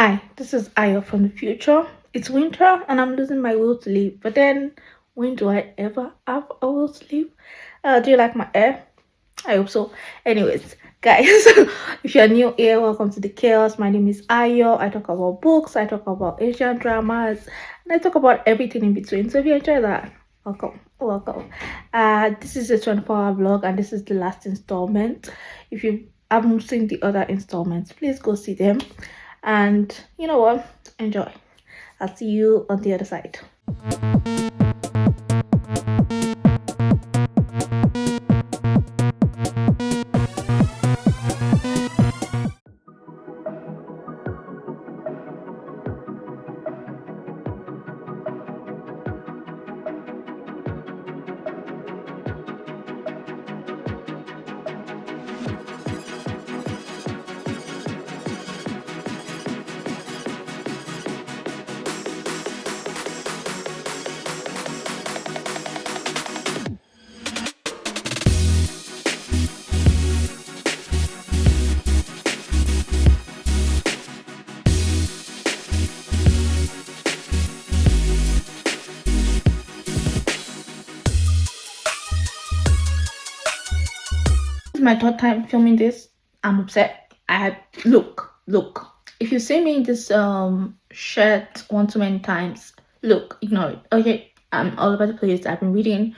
Hi, this is Ayo from the future. It's winter and I'm losing my will to live. But then, when do I ever have a will to live? Do you like my hair? I hope so. Anyways, guys, if you're new here, welcome to the chaos. My name is Ayo. I talk about books, I talk about Asian dramas, and I talk about everything in between. So if you enjoy that, welcome. Welcome. This is a 24-hour vlog and this is the last installment. If you haven't seen the other installments, please go see them. And you know what? Enjoy. I'll see you on the other side. This is my third time filming this. I'm upset. Look. If you see me in this shirt one too many times, look, ignore it. Okay, I'm all over the place. I've been reading.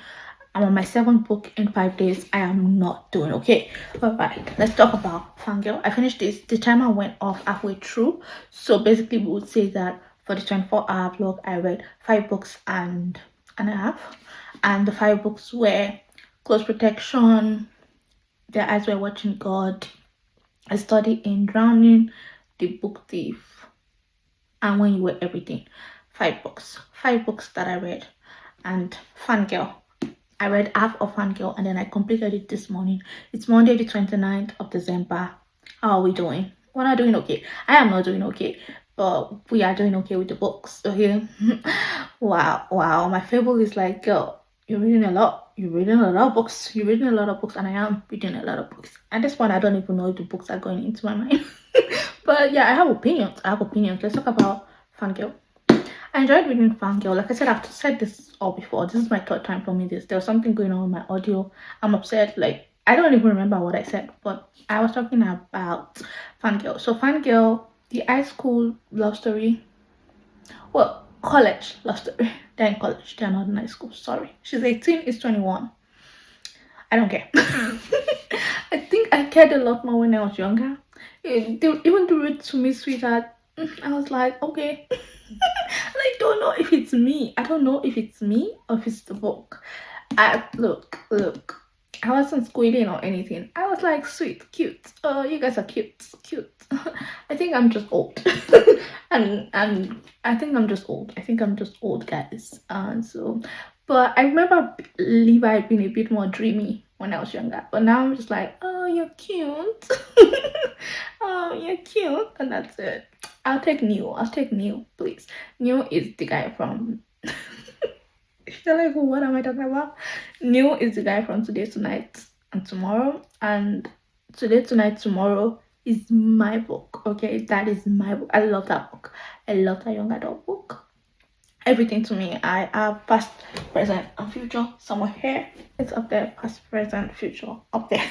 I'm on my 7th book in 5 days. I am not doing okay. Alright, let's talk about Fangirl. I finished this. The timer went off halfway through. So basically we would say that for the 24-hour vlog, I read 5 books and a half. And the 5 books were Close Protection, Their Eyes Were Watching God, A Study in Drowning, The Book Thief, and When You Were Everything. 5 books. 5 books that I read. And Fangirl. I read half of Fangirl and then I completed it this morning. It's Monday the 29th of December. How are we doing? We're not doing okay. I am not doing okay. But we are doing okay with the books. Okay. Wow. My fable is like, girl, you're reading a lot. You're reading a lot of books. You're reading a lot of books, and I am reading a lot of books. At this point, I don't even know if the books are going into my mind. But yeah, I have opinions. Let's talk about Fangirl. I enjoyed reading Fangirl. Like I said, I've said this all before. This is my third time filming this. There was something going on with my audio. I'm upset. Like, I don't even remember what I said, but I was talking about Fangirl. So Fangirl, the high school love story. Well, college love story. They're in college. They're not in high school. Sorry. She's 18. He's 21. I don't care. I think I cared a lot more when I was younger. They would even do it to me, sweetheart. I was like, okay. And I don't know if it's me. I don't know if it's me or if it's the book. Look. I wasn't squealing or anything. I was like, sweet, cute. Oh, you guys are cute. I think I'm just old. and I think I'm just old, guys. But I remember Levi being a bit more dreamy when I was younger. But now I'm just like, oh, you're cute. Oh, you're cute. And that's it. I'll take Neil, please. Neil is the guy from... You're like, what am I talking about? Neil is the guy from Today, Tonight, and Tomorrow. And Today, Tonight, Tomorrow is my book. Okay, that is my book. I love that book. I love that young adult book. Everything to me. I have past, present, and future somewhere here. It's up there. Past, present, future up there.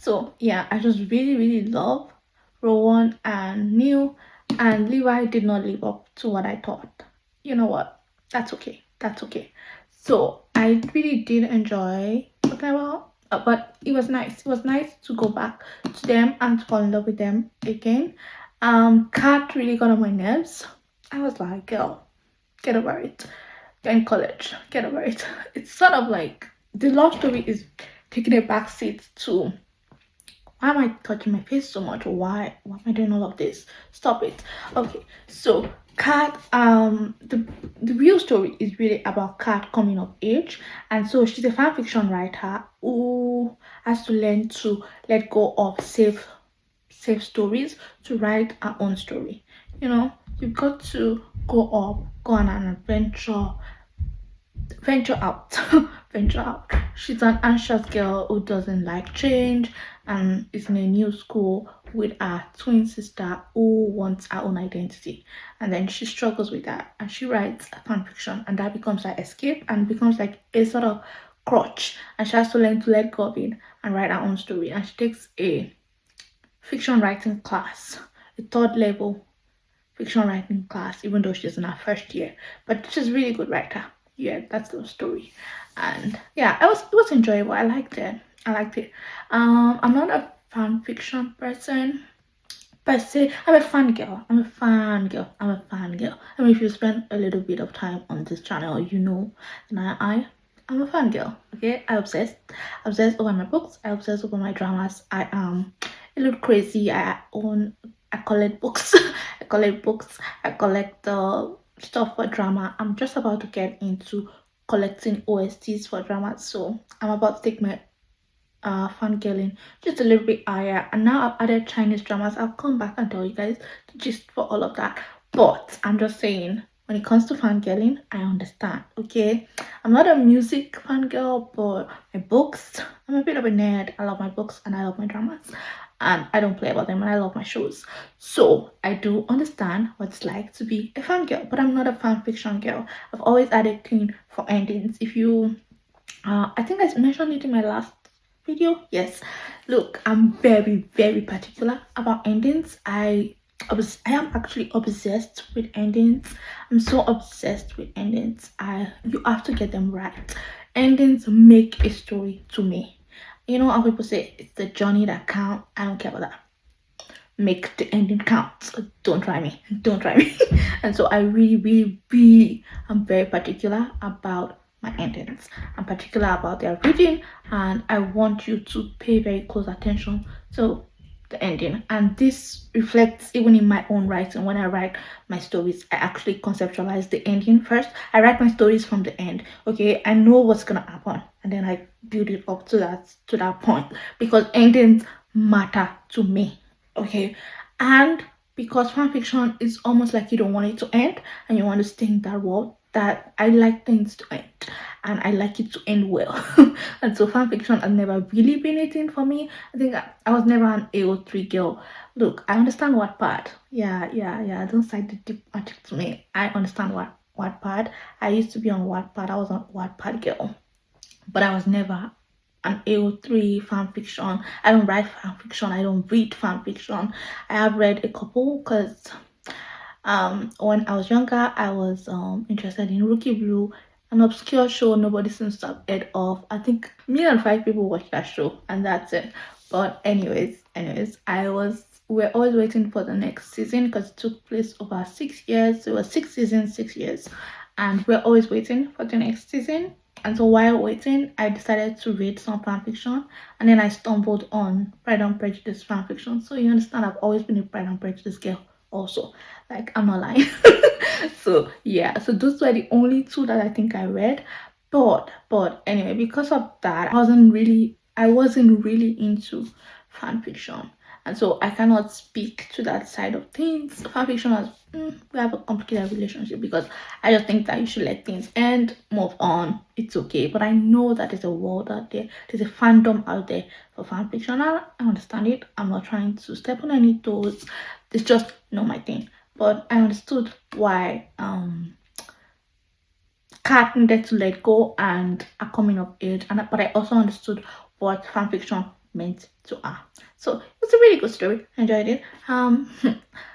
So yeah, I just really love Rowan and Neil. And Levi did not live up to what I thought. You know what? That's okay. So I really did enjoy talking about, but it was nice. It was nice to go back to them and to fall in love with them again. Kat really got on my nerves. I was like, girl, get over it. You're in college. Get over it. It's sort of like the love story is taking a back seat to... Why am I touching my face so much? Why am I doing all of this? Stop it. Okay, so Kat, the real story is really about Kat coming of age, and so she's a fan fiction writer who has to learn to let go of safe stories to write her own story. You know, you've got to go on an adventure, venture out. She's an anxious girl who doesn't like change and is in a new school with her twin sister who wants her own identity, and then she struggles with that and she writes a fan fiction, and that becomes her escape and becomes like a sort of crutch, and she has to learn to let go of it and write her own story. And she takes a fiction writing class, a third level fiction writing class, even though she's in her first year. But she's a really good writer. Yeah, that's the story. And yeah, it was enjoyable. I liked it. I liked it. I'm not a fan fiction person per se. I'm a fan girl. I'm a fan girl. I'm a fan girl. I mean, if you spend a little bit of time on this channel, you know, and I'm a fan girl. Okay, I obsess over my books. I obsess over my dramas. I am a little crazy. I collect books. I collect books. I collect stuff for drama. I'm just about to get into collecting OSTs for drama. So I'm about to take my fangirling just a little bit higher, and now I've added Chinese dramas. I'll come back and tell you guys the gist for all of that. But I'm just saying, when it comes to fangirling, I understand. Okay, I'm not a music fangirl, but my books, I'm a bit of a nerd. I love my books and I love my dramas, and I don't play about them, and I love my shows. So I do understand what it's like to be a fangirl, but I'm not a fan fiction girl. I've always had a thing for endings. If you I think I mentioned it in my last video. Yes, look, I'm very particular about endings. I am actually obsessed with endings. I'm so obsessed with endings. You have to get them right. Endings make a story to me. You know how people say it's the journey that counts. I don't care about that. Make the ending count. Don't try me. Don't try me. And so I really am very particular about my endings. I'm particular about their reading, and I want you to pay very close attention to the ending. And this reflects even in my own writing. When I write my stories, I actually conceptualize the ending first. I write my stories from the end. Okay, I know what's gonna happen, and then I build it up to that point, because endings matter to me. Okay, and because fanfiction is almost like you don't want it to end and you want to stay in that world, that I like things to end and I like it to end well. And so fanfiction has never really been a thing for me. I think I was never an AO3 girl. Look, I understand what part. Yeah. Don't cite the deep magic to me. I understand what part. I used to be on what part. I was on what part girl, but I was never an AO3 fan fiction. I don't write fan fiction. I don't read fan fiction. I have read a couple because when I was younger, I was interested in Rookie Blue, an obscure show nobody seems to have heard of. I think me and 5 people watched that show, and that's it. But anyways, we're always waiting for the next season because it took place over 6 years. It was 6 seasons, 6 years, and we're always waiting for the next season. And so while waiting, I decided to read some fan fiction, and then I stumbled on Pride and Prejudice fan fiction. So you understand, I've always been a Pride and Prejudice girl also. Like, I'm not lying. So yeah, so those were the only two that I think I read. But anyway, because of that, I wasn't really into fan fiction. And so I cannot speak to that side of things. Fanfiction has we have a complicated relationship, because I just think that you should let things end, move on. It's okay. But I know that there's a world out there, there's a fandom out there for fanfiction. I understand it. I'm not trying to step on any toes. It's just not my thing. But I understood why Kat needed to let go and a coming of age, but I also understood what fanfiction meant to her. So it's a really good story. I enjoyed it.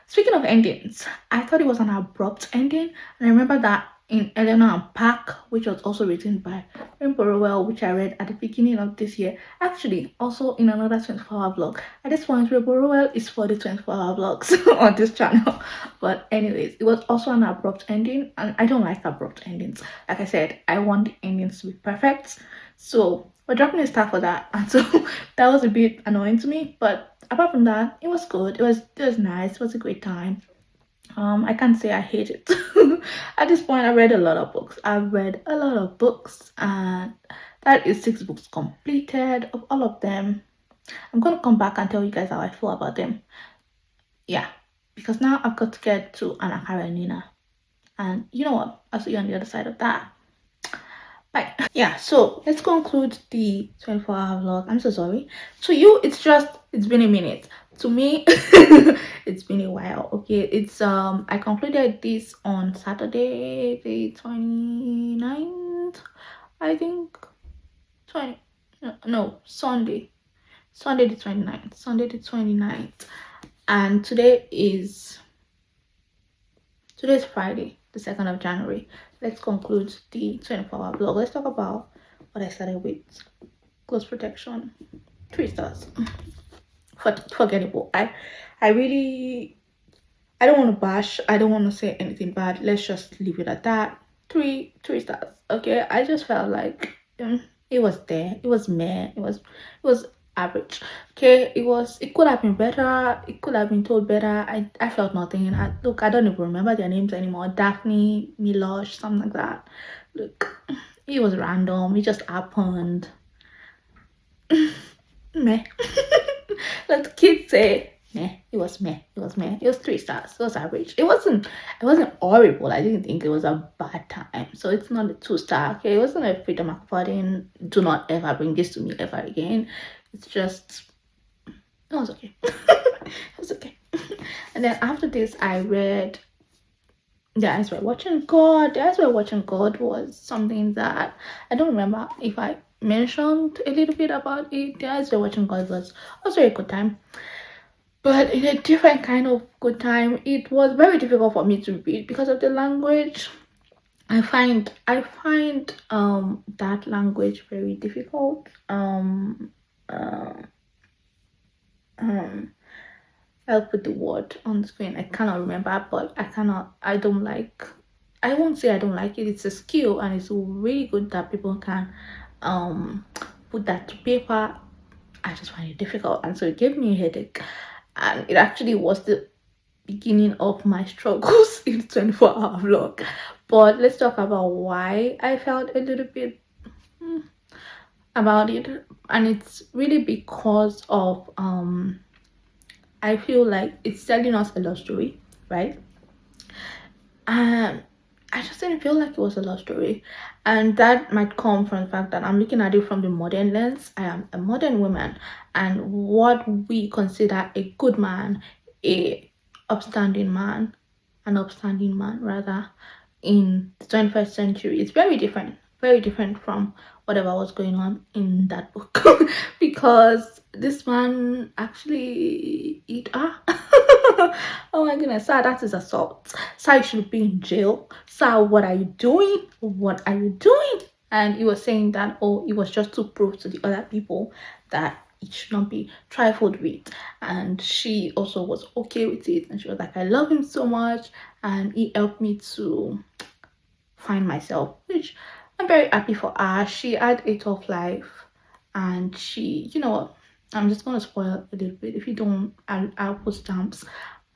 Speaking of endings, I thought it was an abrupt ending, and I remember that in Eleanor and Park, which was also written by Rainbow Rowell, which I read at the beginning of this year. Actually, also in another 24-hour vlog. At this point, Rainbow Rowell is for the 24-hour vlogs on this channel. But anyways, it was also an abrupt ending, and I don't like abrupt endings. Like I said, I want the endings to be perfect. So we're dropping a star for that, and so that was a bit annoying to me. But apart from that, it was good. It was nice. It was a great time. I can't say I hate it. At this point, I read a lot of books. I've read a lot of books, and that is 6 books completed. Of all of them, I'm gonna come back and tell you guys how I feel about them. Yeah, because now I've got to get to Anna Karenina, and you know what? I'll see you on the other side of that. Bye. Yeah, so let's conclude the 24-hour vlog. I'm so sorry. To you, it's been a minute, to me it's been a while. Okay, it's I concluded this on Saturday the 29th, I think. 20, no, Sunday the 29th, Sunday the 29th. And today's Friday the 2nd of January. Let's conclude the 24-hour vlog. Let's talk about what I started with. Close protection, 3 stars. Forgettable. I really, I don't want to bash, I don't want to say anything bad. Let's just leave it at that. Three stars. Okay, I just felt like it was there. It was meh. It was average. Okay, it could have been better. It could have been told better. I felt nothing. And look, I don't even remember their names anymore. Daphne, Milosh, something like that. Look, it was random. It just happened. Meh. Like the kids say, meh. It was meh. It was meh. It was 3 stars. It was average. It wasn't horrible. I didn't think it was a bad time. So it's not a 2-star. Okay, it wasn't a freedom of pardon. Do not ever bring this to me ever again. It's just, it was okay. It was okay. And then after this, I read The Eyes Were Watching God. The Eyes Were Watching God was something that I don't remember if I mentioned a little bit about it. The Eyes Were Watching God was also a good time, but in a different kind of good time. It was very difficult for me to read because of the language. I find that language very difficult. I'll put the word on the screen. I cannot remember, but I won't say I don't like it. It's a skill and it's really good that people can put that to paper. I just find it difficult, and so it gave me a headache. And it actually was the beginning of my struggles in 24-hour vlog. But let's talk about why I felt a little bit about it. And it's really because of I feel like it's telling us a love story, right? And I just didn't feel like it was a love story. And that might come from the fact that I'm looking at it from the modern lens. I am a modern woman, and what we consider a good man, an upstanding man rather, in the 21st century is very different from whatever was going on in that book. Because this man actually eat her. Oh my goodness, sir, that is assault. Sir, you should be in jail. Sir, what are you doing? What are you doing? And he was saying that, oh, it was just to prove to the other people that it should not be trifled with. And she also was okay with it, and she was like, I love him so much, and he helped me to find myself, which I'm very happy for her. She had a tough life, and she, you know what, I'm just gonna spoil a little bit. If you don't, I'll put stamps.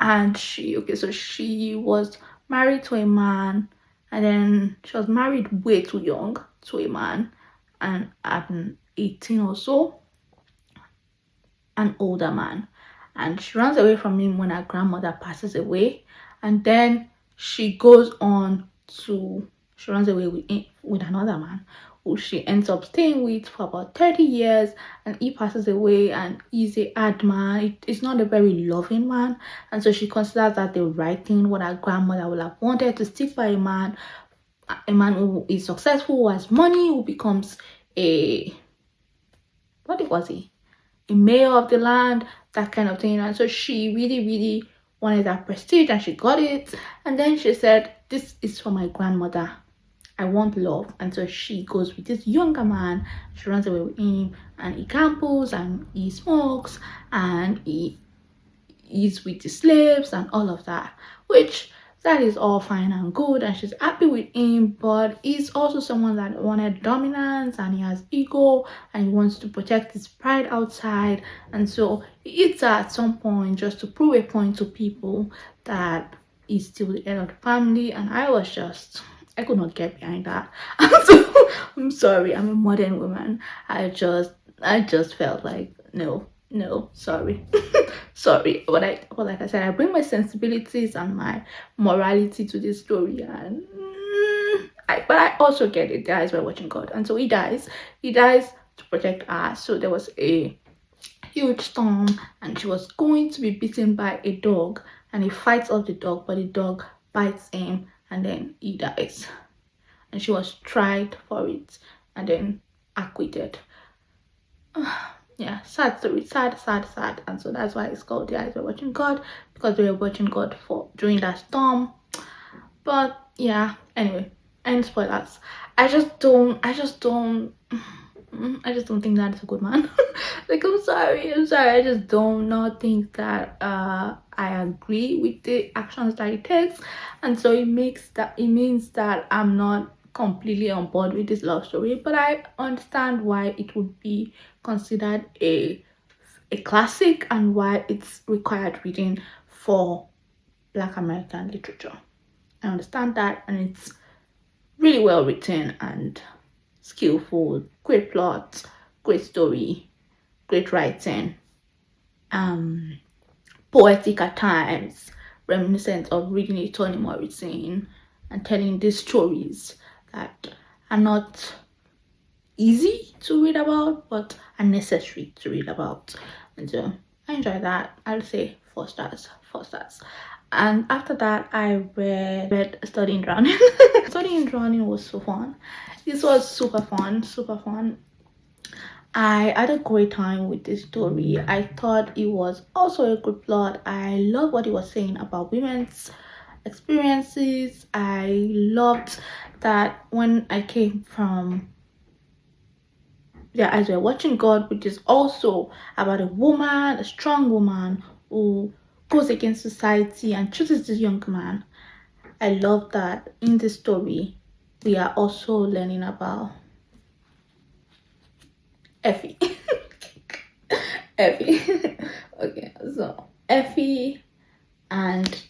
And so she was married to a man, and then she was married way too young to a man, and at 18 or so, an older man. And she runs away from him when her grandmother passes away, and then she runs away with another man who she ends up staying with for about 30 years, and he passes away, and he's a hard man. It's not a very loving man, and so she considers that the right thing, what her grandmother would have wanted, to stick by a man who is successful, who has money, who becomes a mayor of the land, that kind of thing. And so she really wanted that prestige, and she got it. And then she said, this is for my grandmother, I want love. And so she goes with this younger man. She runs away with him, and he gambles, and he smokes, and he's with the slaves and all of that, which that is all fine and good, and she's happy with him. But he's also someone that wanted dominance, and he has ego, and he wants to protect his pride outside. And so he eats her at some point just to prove a point to people that he's still the head of the family. And I could not get behind that. So I'm sorry, I'm a modern woman. I just felt like no, sorry. Sorry, but like I said, I bring my sensibilities and my morality to this story, and but I also get it. The Eyes Were Watching God, and so he dies to protect us. So there was a huge storm, and she was going to be bitten by a dog, and he fights off the dog, but the dog bites him and then he dies. And she was tried for it and then acquitted. Yeah, sad story, sad. And so that's why it's called The Eyes Were Watching God, because they were watching God for during that storm. But yeah, anyway, and spoilers. I just don't think that is a good man. Like, I'm sorry. I just do not think that I agree with the actions that he takes, and so it means that I'm not completely on board with this love story. But I understand why it would be considered a classic and why it's required reading for Black American literature. I understand that, and it's really well written and skillful, great plot, great story, great writing, poetic at times, reminiscent of reading a Toni Morrison, and telling these stories that are not easy to read about but are necessary to read about. And so I enjoy that. I'll say 4 stars. And after that, I read Studying Drowning. Studying Drowning was so fun. This was super fun. I had a great time with this story. I thought it was also a good plot. I love what it was saying about women's experiences. I loved that when I came from As We're Watching God, which is also about a woman, a strong woman who goes against society and chooses this young man. I love that in this story we are also learning about Effie. Effie. Okay, so Effie, and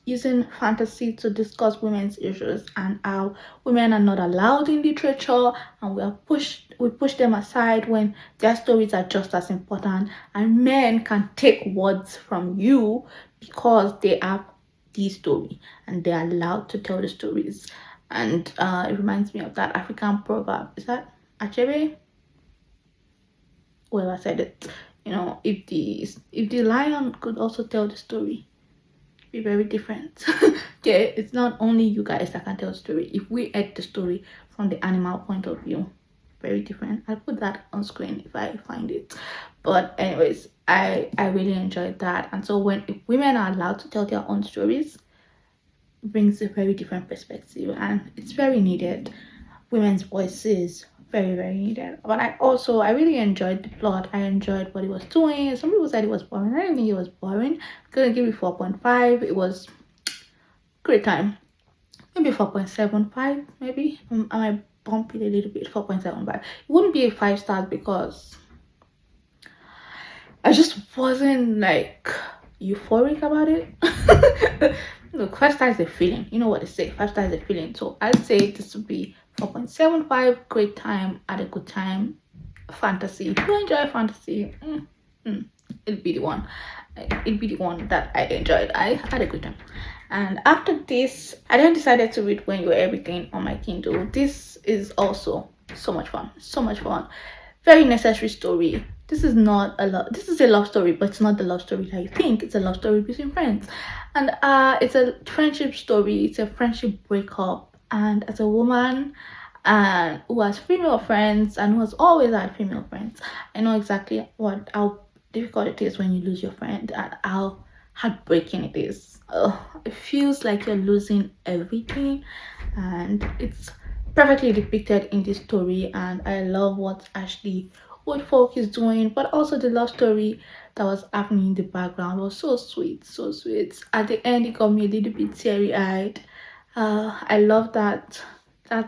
using fantasy to discuss women's issues and how women are not allowed in literature, and we push them aside when their stories are just as important, and men can take words from you because they have the story and they're allowed to tell the stories. And it reminds me of that African proverb. Is that Achebe? Whoever said it. If the lion could also tell the story, be very different. Okay, it's not only you guys that can tell the story. If we add the story from the animal point of view, very different. I'll put that on screen if I find it. But anyways, I really enjoyed that. And so if women are allowed to tell their own stories, it brings a very different perspective, and it's very needed. Women's voices, very needed. But I really enjoyed the plot. I enjoyed what it was doing. Some people said it was boring. I didn't think it was boring. I'm gonna give it 4.5. It was great time. Maybe 4.75, maybe. I might bump it a little bit. 4.75. It wouldn't be a 5 stars because I just wasn't like euphoric about it. Look, 5 stars is a feeling. You know what they say, 5 stars is a feeling. So I'd say this would be 4.75. Great time, had a good time. Fantasy, if you enjoy fantasy, it'll be the one. It'll be the one that I enjoyed. I had a good time. And after this, I then decided to read When You Were Everything on my Kindle. This is also so much fun. Very necessary story. This is a love story, but it's not the love story that you think. It's a love story between friends, and it's a friendship story. It's a friendship breakup, and as a woman who has female friends and who has always had female friends, I know exactly how difficult it is when you lose your friend and how heartbreaking it is. It feels like you're losing everything, and it's perfectly depicted in this story. And I love what Ashley Woodfolk is doing, but also the love story that was happening in the background was so sweet. At the end, it got me a little bit teary-eyed. I love that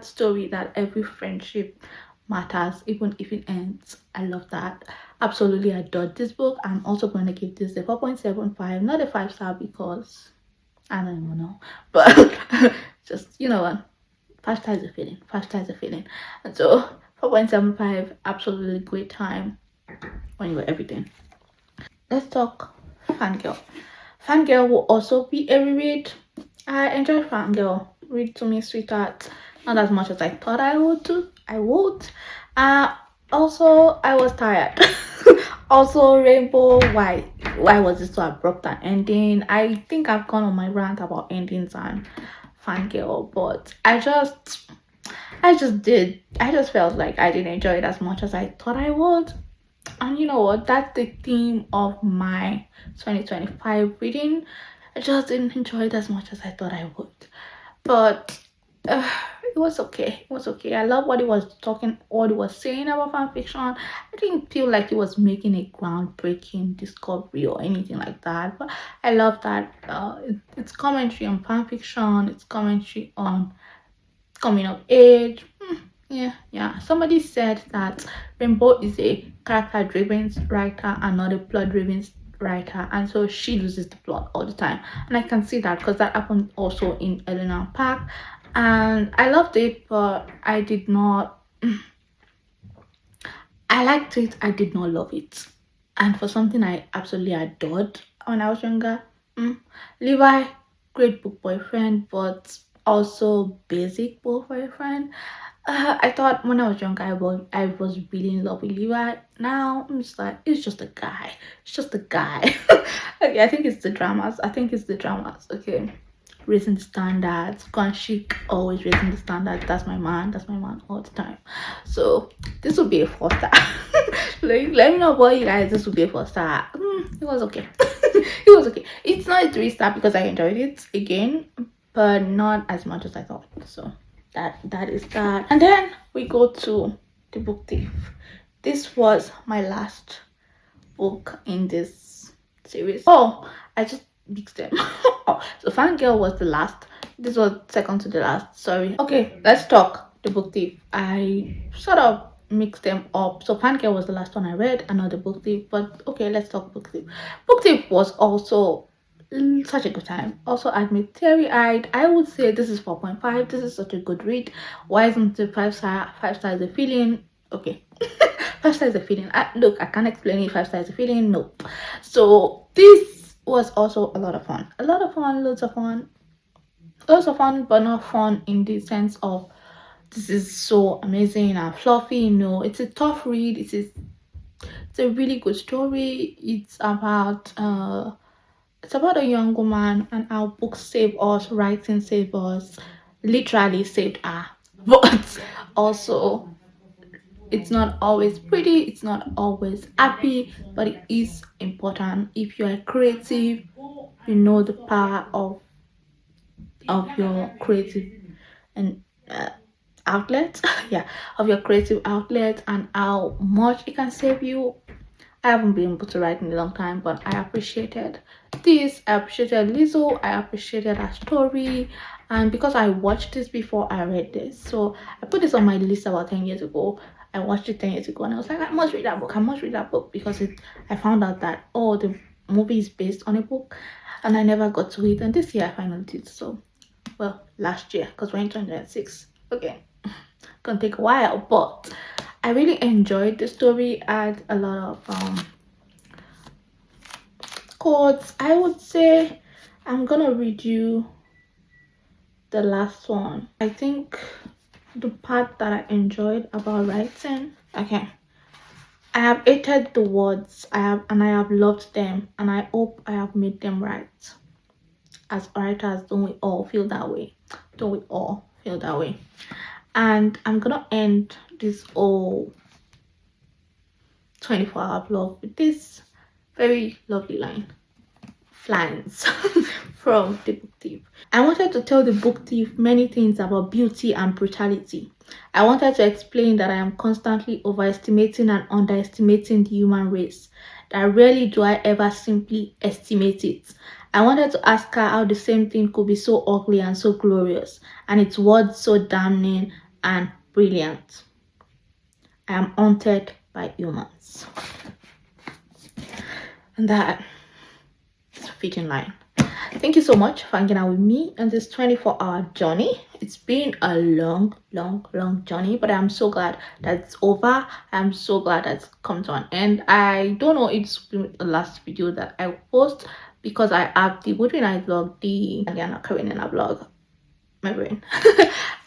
story, that every friendship matters even if it ends. I love that. Absolutely adored this book. I'm also going to give this a 4.75, not a 5 star, because I don't even know, but just, you know what, 5 stars is a feeling. And so 4.75, absolutely great time when you were everything. Let's talk Fangirl. Fangirl will also be a reread. I enjoyed Fangirl. Read to me, sweetheart. Not as much as I thought I would. Also, I was tired. Also, Rainbow, why was it so abrupt an ending? I think I've gone on my rant about endings and Fangirl, but I just felt like I didn't enjoy it as much as I thought I would. And you know what? That's the theme of my 2025 reading. I just didn't enjoy it as much as I thought I would. But uh, it was okay. It was okay. I love what he was saying about fan fiction. I didn't feel like he was making a groundbreaking discovery or anything like that. But I love that it's commentary on fan fiction. It's commentary on coming of age. Yeah. Somebody said that Rainbow is a character-driven writer and not a plot-driven writer, and so she loses the plot all the time. And I can see that because that happened also in Eleanor Park, and I loved it, but I did not. I liked it. I did not love it, and for something I absolutely adored when I was younger. Levi, great book boyfriend, but also basic book boyfriend. I thought when I was younger I was really in love with Levi. Now I'm just like it's just a guy. It's just a guy. Okay, I think it's the dramas. Okay. Raising the standards. Gone chic, always raising the standards. That's my man. That's my man all the time. So this would be a 4 star. Like, let me know about you guys. This would be a 4 star. It was okay. It was okay. It's not a 3 star because I enjoyed it again, but not as much as I thought. So that is that. And then we go to The Book Thief. This was my last book in this series. Oh, I just mixed them. Oh, so Fangirl was the last. This was second to the last. Sorry. Okay, let's talk The Book Thief. I sort of mixed them up. So Fangirl was the last one I read, another Book Thief. But okay, let's talk Book Thief. Book Thief was also such a good time. Also, admit teary-eyed. I would say this is 4.5. This is such a good read. Why isn't it 5 star? 5 star is a feeling. Okay. 5 star is a feeling. Look, I can't explain it. 5 star is a feeling. No. So this was also a lot of fun. A lot of fun, loads of fun. Loads of fun, but not fun in the sense of this is so amazing and fluffy. No, it's a tough read. It's a really good story. It's about a young woman and how books save us, writing save us, literally saved her. But also, it's not always pretty, it's not always happy, but it is important. If you are creative, you know the power of your creative and outlet. Yeah, of your creative outlet and how much it can save you. I haven't been able to write in a long time, but I appreciated this. I appreciated Lizzo. I appreciated her story. And because I watched this before I read this, so I put this on my list about 10 years ago. I watched it 10 years ago and I was like, I must read that book. I must read that book because I found out that, oh, the movie is based on a book and I never got to it. And this year I finally did. So, well, last year because we're in 2006. Okay, gonna take a while, but I really enjoyed the story. Had a lot of quotes. I would say I'm gonna read you the last one. I think the part that I enjoyed about writing. Okay. I have hated the words I have loved them, and I hope I have made them right. As writers, don't we all feel that way? Don't we all feel that way? And I'm gonna end this whole 24-hour vlog with this very lovely lines from The Book Thief. I wanted to tell the book thief many things about beauty and brutality. I wanted to explain that I am constantly overestimating and underestimating the human race. That rarely do I ever simply estimate it. I wanted to ask her how the same thing could be so ugly and so glorious, and its words so damning and brilliant. I am haunted by humans. And that is a fitting line. Thank you so much for hanging out with me on this 24-hour journey. It's been a long journey, but I'm so glad that it's over. I'm so glad that it's come to an end. I don't know if it's the last video that I post because I have the Woodwin I vlog, the Diana Karenina vlog my brain.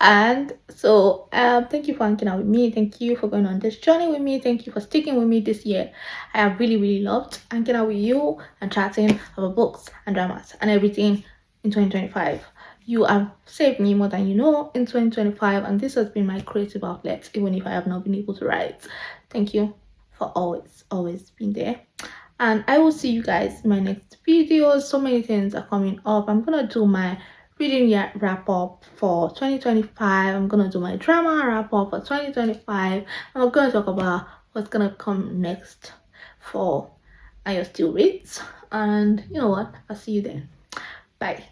And so thank you for hanging out with me. Thank you for going on this journey with me. Thank you for sticking with me this year. I have really loved hanging out with you and chatting about books and dramas and everything in 2025. You have saved me more than you know in 2025, and this has been my creative outlet, even if I have not been able to write. Thank you for always being there, and I will see you guys in my next videos. So many things are coming up. I'm gonna do my reading year wrap up for 2025. I'm gonna do my drama wrap up for 2025. And we're gonna talk about what's gonna come next for I Still Reads. And you know what, I'll see you then. Bye.